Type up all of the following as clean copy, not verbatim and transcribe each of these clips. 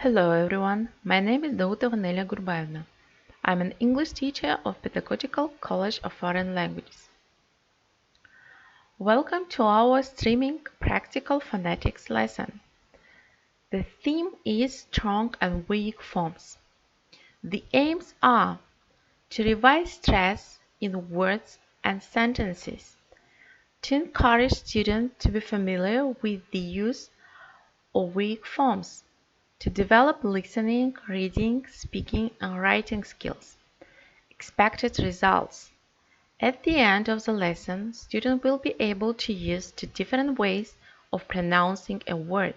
Hello everyone, my name is Nelia Gurbaevna. I'm an English teacher of Pedagogical College of Foreign Languages. Welcome to our streaming practical phonetics lesson. The theme is strong and weak forms. The aims are to revise stress in words and sentences, to encourage students to be familiar with the use of weak forms, to develop listening, reading, speaking, and writing skills. Expected results. At the end of the lesson, students will be able to use two different ways of pronouncing a word,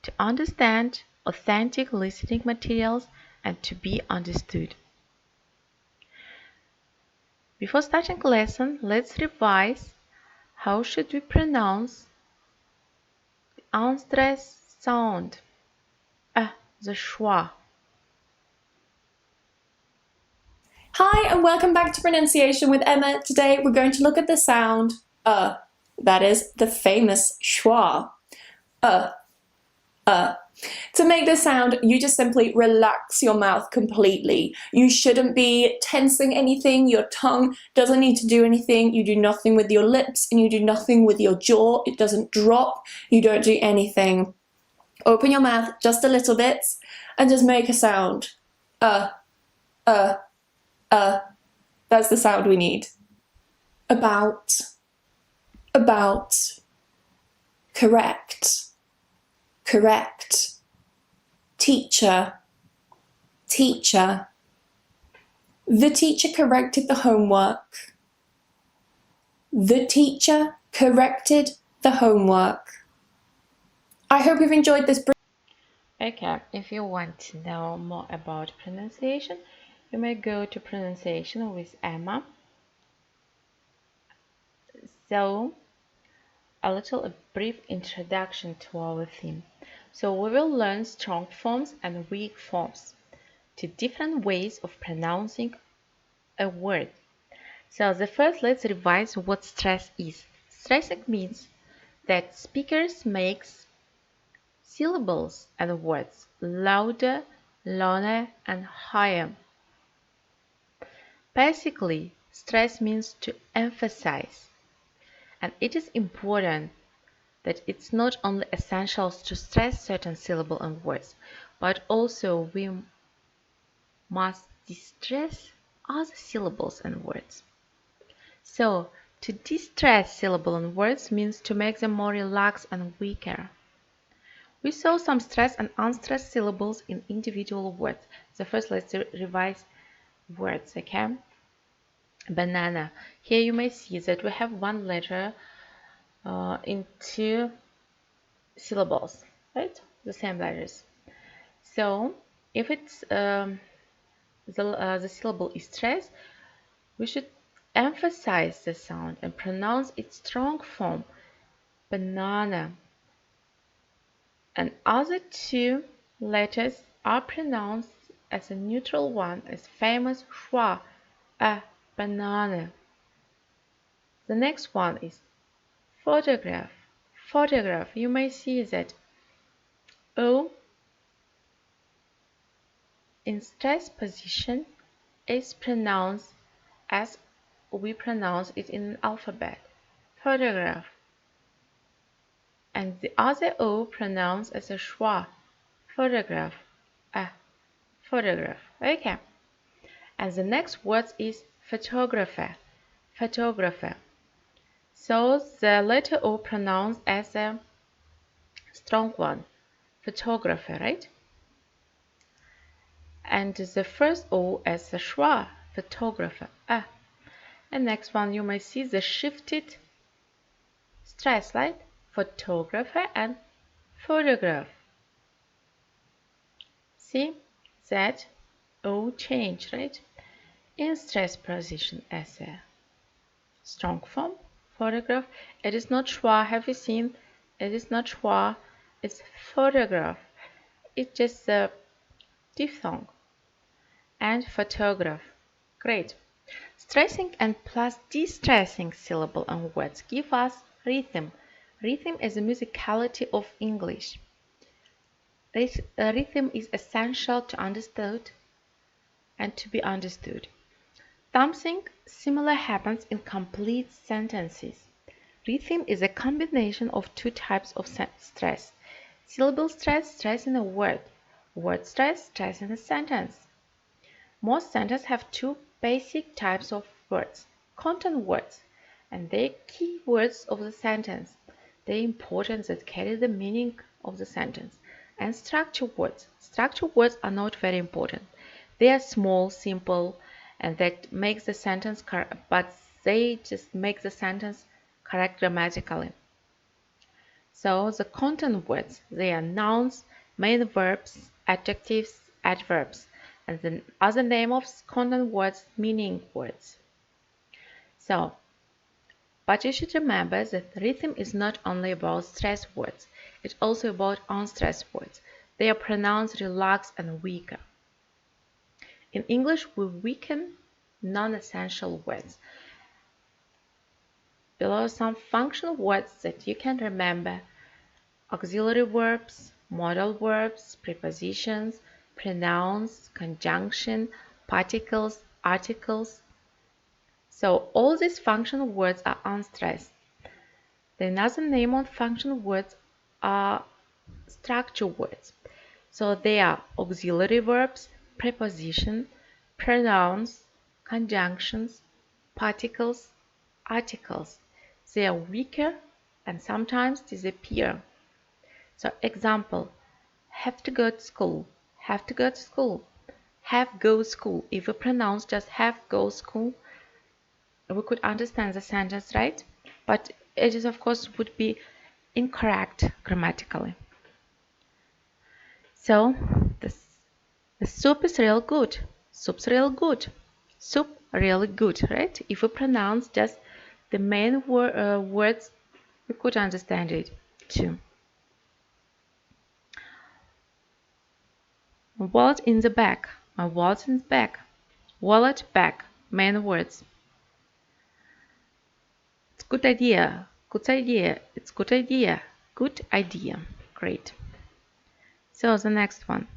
to understand authentic listening materials and to be understood. Before starting the lesson, let's revise how should we pronounce the unstressed sound, the schwa. Hi, and welcome back to Pronunciation with Emma. Today we're going to look at the sound that is the famous schwa. To make this sound, you just simply relax your mouth completely. You shouldn't be tensing anything. Your tongue doesn't need to do anything. You do nothing with your lips and you do nothing with your jaw. It doesn't drop. You don't do anything. Open your mouth just a little bit and just make a sound. That's the sound we need. About, correct, teacher, the teacher corrected the homework, the teacher corrected the homework. I hope you've enjoyed this. Okay, if you want to know more about pronunciation, you may go to Pronunciation with Emma. So, a brief introduction to our theme. So we will learn strong forms and weak forms, two different ways of pronouncing a word. So let's revise what stress is. Stressing means that speakers makes syllables and words louder, longer, and higher. Basically, stress means to emphasize, and it is important that it's not only essential to stress certain syllable and words, but also we must distress other syllables and words. So, to distress syllable and words means to make them more relaxed and weaker. We saw some stress and unstressed syllables in individual words. So first let's revise words, okay? Banana. Here you may see that we have one letter in two syllables, right? The same letters. So if it's the syllable is stressed, we should emphasize the sound and pronounce its strong form, banana. And other two letters are pronounced as a neutral one, as famous schwa, a banana. The next one is photograph. Photograph. You may see that O in stress position is pronounced as we pronounce it in an alphabet. Photograph. And the other O pronounced as a schwa. Photograph. A photograph. Okay. And the next word is photographer. Photographer. So the letter O pronounced as a strong one. Photographer, right? And the first O as a schwa. Photographer. And next one you may see the shifted stress, right? Photographer and photograph. See that O change, right? In stress position as a strong form, photograph. It is not schwa. Have you seen? It is not schwa. It's photograph. It's just a diphthong. And photograph. Great. Stressing and plus distressing syllable and words give us rhythm. Rhythm is the musicality of English. Rhythm is essential to understood and to be understood. Something similar happens in complete sentences. Rhythm is a combination of two types of stress: syllable stress, stress in a word; word stress, stress in a sentence. Most sentences have two basic types of words: content words, and they're key words of the sentence. They're important that carry the meaning of the sentence. And structure words. Structure words are not very important. They are small, simple, and that makes the sentence correct, but they just make the sentence correct grammatically. So the content words, they are nouns, main verbs, adjectives, adverbs, and the other name of content words, meaning words. So, but you should remember that rhythm is not only about stress words, it's also about unstressed words. They are pronounced relaxed and weaker. In English, we weaken non-essential words. Below some functional words that you can remember: auxiliary verbs, modal verbs, prepositions, pronouns, conjunction, particles, articles. So all these functional words are unstressed. The another name on functional words are structure words. So they are auxiliary verbs, preposition, pronouns, conjunctions, particles, articles. They are weaker and sometimes disappear. So example: have to go to school, have to go to school, have go school. If we pronounce just have go school, we could understand the sentence, right? But it is, of course, would be incorrect grammatically. So the soup is real good. Soup's real good. Soup really good, right? If we pronounce just the main words, we could understand it too. Wallet in the bag. My wallet's in the bag. Wallet, bag. Main words. It's good idea. Good idea. It's good idea. Good idea. Great. So the next one.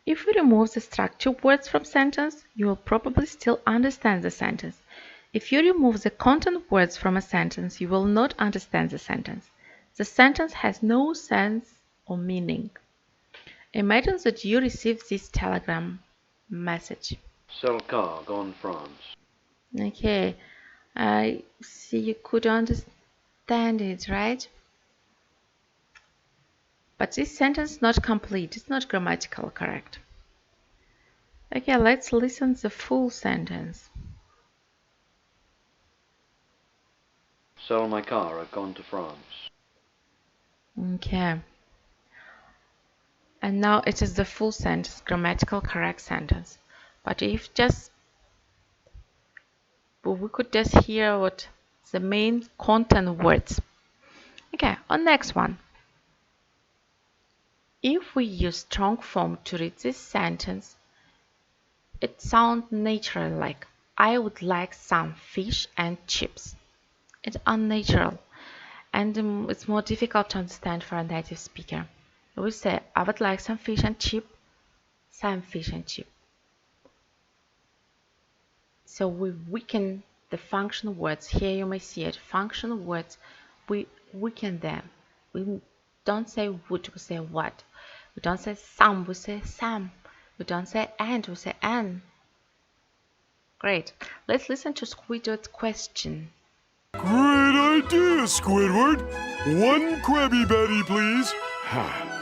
If we remove the structure words from sentence, you will probably still understand the sentence. If you remove the content words from a sentence, you will not understand the sentence. The sentence has no sense or meaning. Imagine that you receive this telegram message. Sell car, gone France. Okay, I see you could understand it, right? But this sentence is not complete. It's not grammatically correct. Okay, let's listen to the full sentence. Sell my car, I've gone to France. Okay. And now it is the full sentence, grammatical correct sentence. But if just we could just hear what the main content words. Okay, on next one. If we use strong form to read this sentence, it sounds natural, like I would like some fish and chips. It's unnatural, and it's more difficult to understand for a native speaker. We say I would like some fish and chip, some fish and chip. So we weaken the functional words. Here you may see it. Functional words, we weaken them. We don't say would, we say what. We don't say some, we say some. We don't say and, we say an. Great. Let's listen to Squidward's question. Great idea, Squidward. One Krabby Patty, please.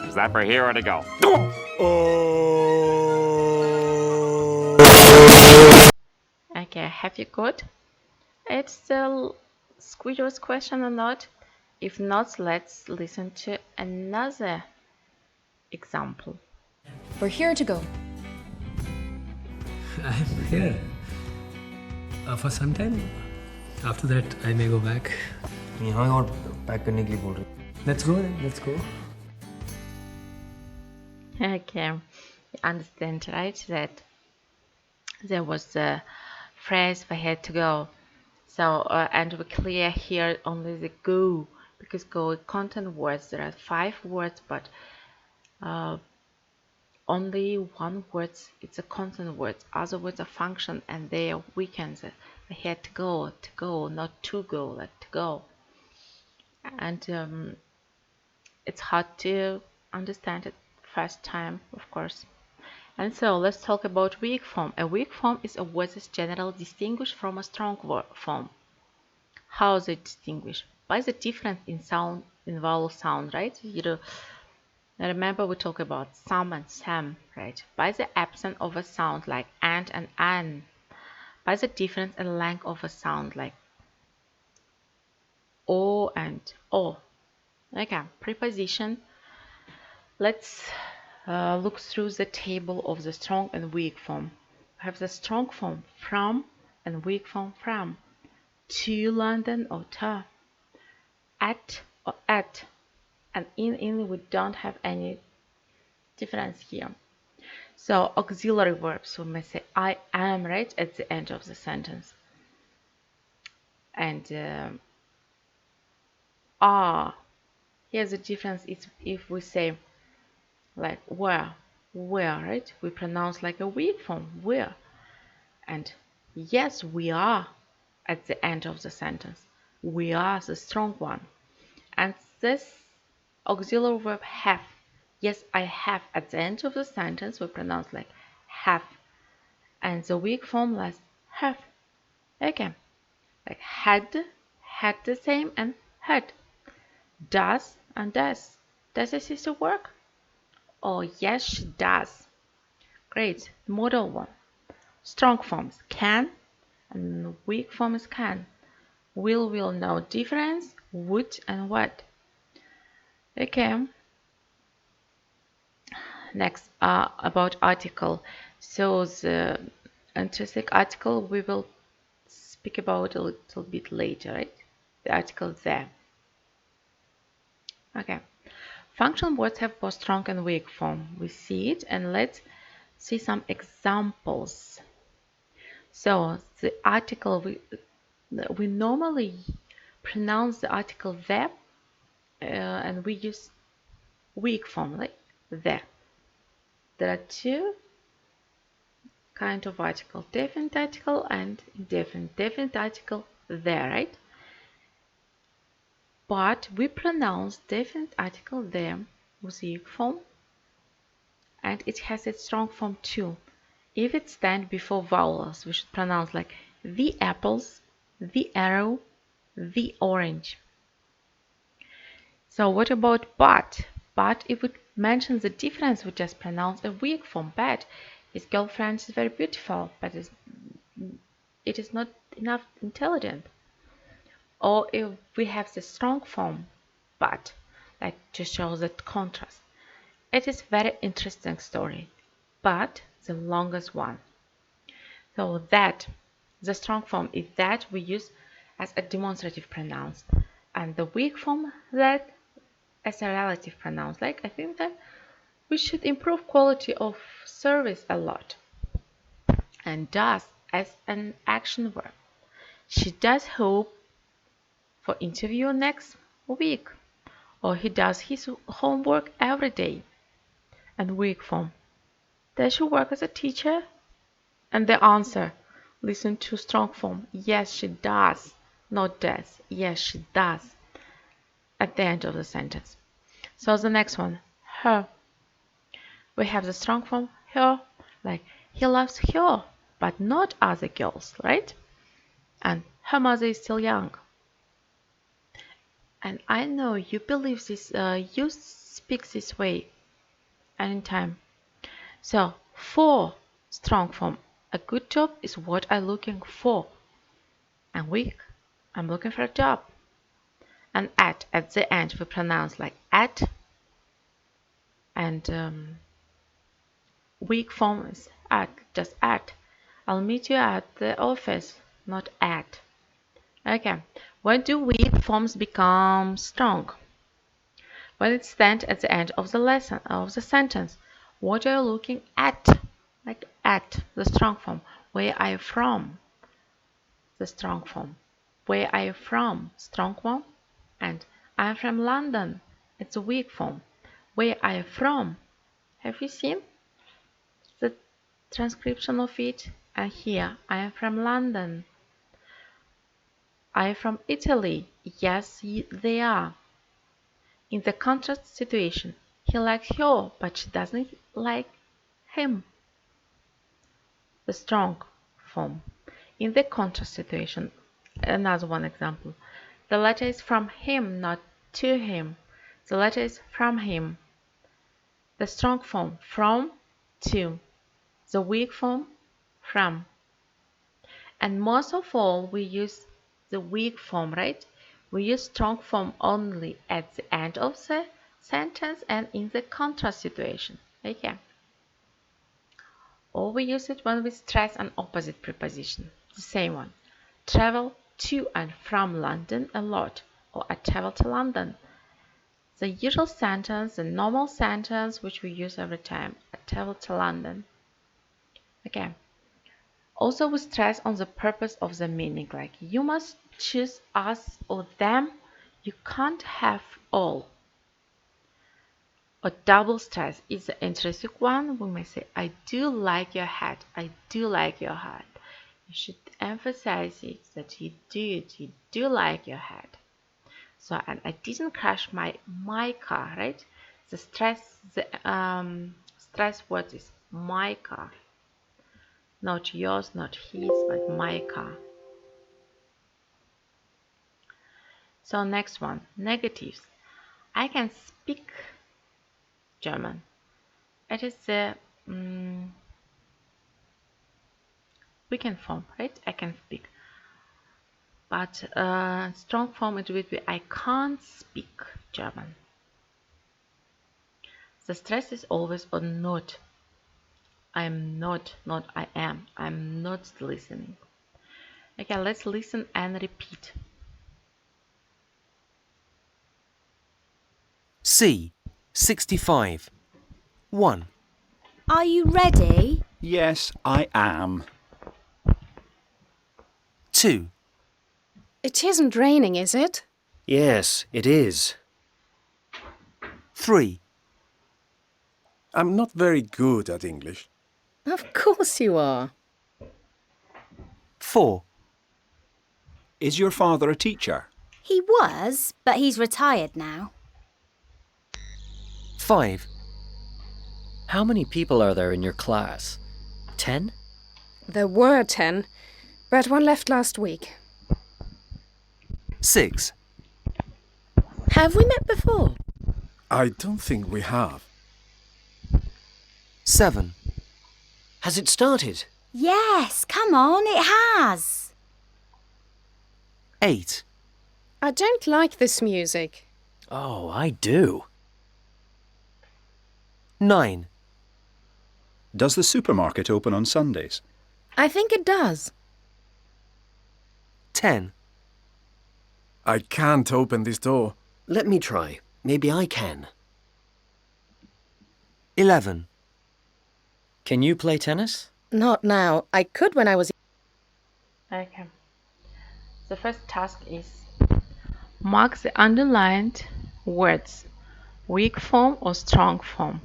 Is that for here or to go? Okay, have you got it's the Squidward's question or not? If not, let's listen to another example. We're here to go. I'm here. For some time. After that, I may go back. यहाँ और pack करने के लिए बोल रही. Let's go then. Let's go. Okay, you understand, right? That there was the phrase we had to go. So, and we clear here only the go, because go content words. There are 5 words, but only one word, it's a consonant word. Other words are function and they are weekends. I had to go, not to go, like to go. And it's hard to understand it first time, of course. And so let's talk about weak form. A weak form is a word that's generally distinguished from a strong form. How is it distinguished? By the difference in sound, in vowel sound, right? Remember we talk about some and sam, right? By the absence of a sound like and an. By the difference in length of a sound like o and o. Okay, preposition. Let's look through the table of the strong and weak form. We have the strong form from and weak form from. To London or to. At or at. And in we don't have any difference here. So auxiliary verbs, we may say I am, right, at the end of the sentence. And are. Here's the difference is if we say like where, right? We pronounce like a weak form, where. And yes, we are at the end of the sentence. We are the strong one. And this auxiliary verb have. Yes, I have at the end of the sentence we pronounce like have. And the weak form like have. Okay. Like had the same, and had. Does and does. Does your sister work? Oh, yes, she does. Great. Modal one. Strong forms can, and weak forms can. Will know difference, would and what. Okay. Next, about article. So the intrinsic article we will speak about a little bit later, right? The article there. Okay. Functional words have both strong and weak form. We see it, and let's see some examples. So the article we normally pronounce the article the, and we use weak form like the. There are two kind of article, definite article and indefinite. Definite article there, right? But we pronounce definite article there with weak form, and it has its strong form too. If it stands before vowels, we should pronounce like the apples, the arrow, the orange. So what about but? But if we mention the difference, we just pronounce a weak form. But his girlfriend is very beautiful, but it is not enough intelligent. Or if we have the strong form, but, like to show that contrast. It is very interesting story, but the longest one. So that, the strong form is that we use as a demonstrative pronouns, and the weak form that as a relative pronouns. Like I think that we should improve quality of service a lot. And does as an action verb. She does hope for interview next week, or he does his homework every day. And weak form. Does she work as a teacher? And the answer, listen to strong form. Yes, she does. Not does. Yes, she does. At the end of the sentence. So the next one, her. We have the strong form, her, like he loves her, but not other girls, right? And her mother is still young. And I know you believe this, you speak this way anytime. So, for strong form, a good job is what I'm looking for. And weak, I'm looking for a job. And at the end, we pronounce like at. And weak form is at, just at. I'll meet you at the office, not at. Okay, when do weak forms become strong? When it stands at the end of the lesson of the sentence. What are you looking at? Like at, the strong form. Where are you from? The strong form. Where are you from? Strong form. And I'm from London. It's a weak form. Where are you from? Have you seen? transcription of it. And here, I am from London. I am from Italy. Yes, they are. In the contrast situation, he likes her, but she doesn't like him. The strong form. In the contrast situation, another one example. The letter is from him, not to him. The letter is from him. The strong form, from, to. The weak form, from. And most of all, we use the weak form, right? We use strong form only at the end of the sentence and in the contrast situation. Okay. Or we use it when we stress an opposite preposition. The same one. Travel to and from London a lot. Or I travel to London. The usual sentence, the normal sentence which we use every time. I travel to London. Okay. Also we stress on the purpose of the meaning, like you must choose us or them, you can't have all. A double stress is the interesting one. We may say, I do like your hat, I do like your hat. You should emphasize it that you do like your hat. So, and I didn't crash my car, right? The stress word is my car. Not yours, not his, but my car. So next one, negatives. I can speak German. It is the weakened form, right? I can speak. But strong form it would be I can't speak German. The stress is always on not. I'm not I am. I'm not listening. Okay, let's listen and repeat. C. 65. 1. Are you ready? Yes, I am. 2. It isn't raining, is it? Yes, it is. 3. I'm not very good at English. Of course you are. 4. Is your father a teacher? He was, but he's retired now. 5. How many people are there in your class? 10? There were 10, but one left last week. 6. Have we met before? I don't think we have. 7. Has it started? Yes, come on, it has. 8. I don't like this music. Oh, I do. 9. Does the supermarket open on Sundays? I think it does. 10. I can't open this door. Let me try. Maybe I can. 11. Can you play tennis? Not now. I could when I was... Okay. The first task is mark the underlined words, weak form or strong form.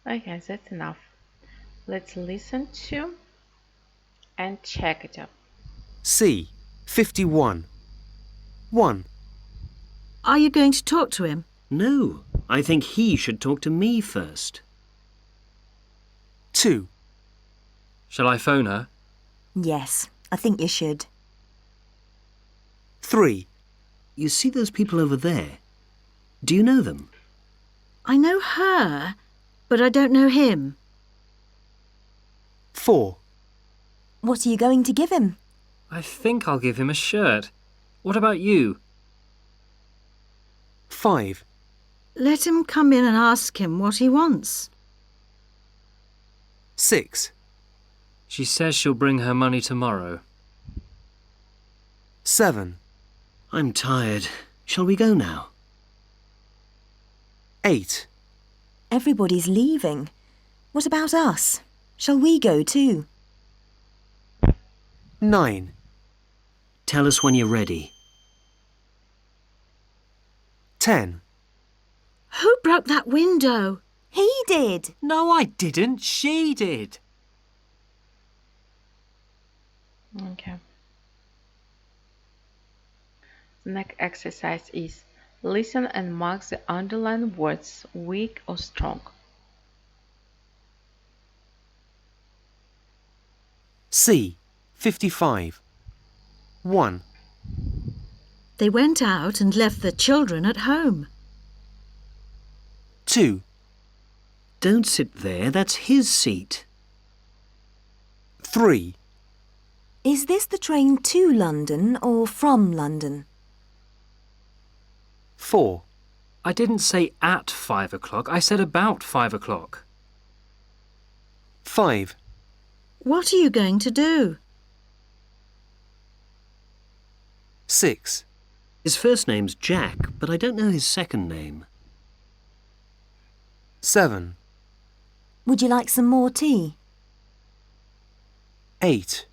Okay, that's enough. Let's listen to and check it out. C. 51. 1. Are you going to talk to him? No, I think he should talk to me first. 2. Shall I phone her? Yes, I think you should. 3. You see those people over there? Do you know them? I know her, but I don't know him. 4. What are you going to give him? I think I'll give him a shirt. What about you? 5. Let him come in and ask him what he wants. 6, She says she'll bring her money tomorrow. 7, I'm tired. Shall we go now? 8, Everybody's leaving. What about us? Shall we go too? 9, Tell us when you're ready. 10, Who broke that window? He did. No, I didn't. She did. Okay. The next exercise is listen and mark the underlined words weak or strong. C, 55. 1, They went out and left the children at home. 2, Don't sit there. That's his seat. 3, Is this the train to London or from London? 4, I didn't say at 5 o'clock, I said about 5 o'clock. 5, What are you going to do? 6, His first name's Jack, but I don't know his second name. 7, Would you like some more tea? 8,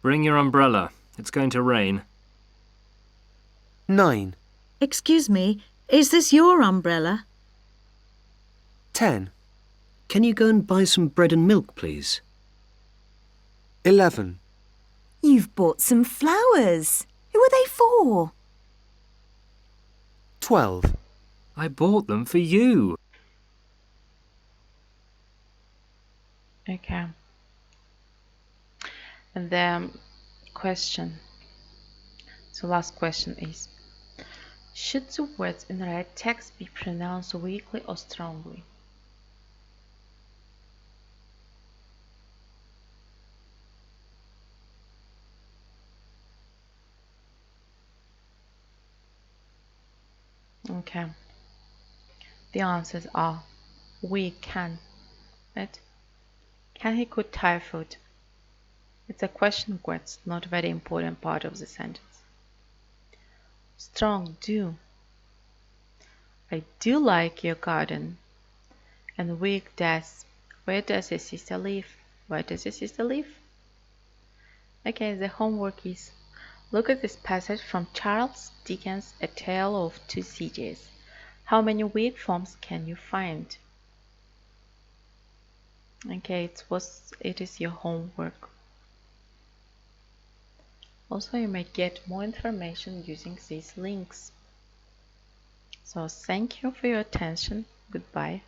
Bring your umbrella. It's going to rain. 9, Excuse me, is this your umbrella? 10, Can you go and buy some bread and milk, please? 11, You've bought some flowers. Who are they for? 12, I bought them for you. Okay. And the question. So last question is, should the words in the right text be pronounced weakly or strongly? Okay. The answers are we can. Right? Can he cure typhoid? It's a question words, not a very important part of the sentence. Strong do. I do like your garden. And weak does. Where does your sister live? Where does your sister live? Okay, the homework is look at this passage from Charles Dickens' A Tale of Two Cities. How many weak forms can you find? Okay, it is your homework. Also, you may get more information using these links. So thank you for your attention. Goodbye.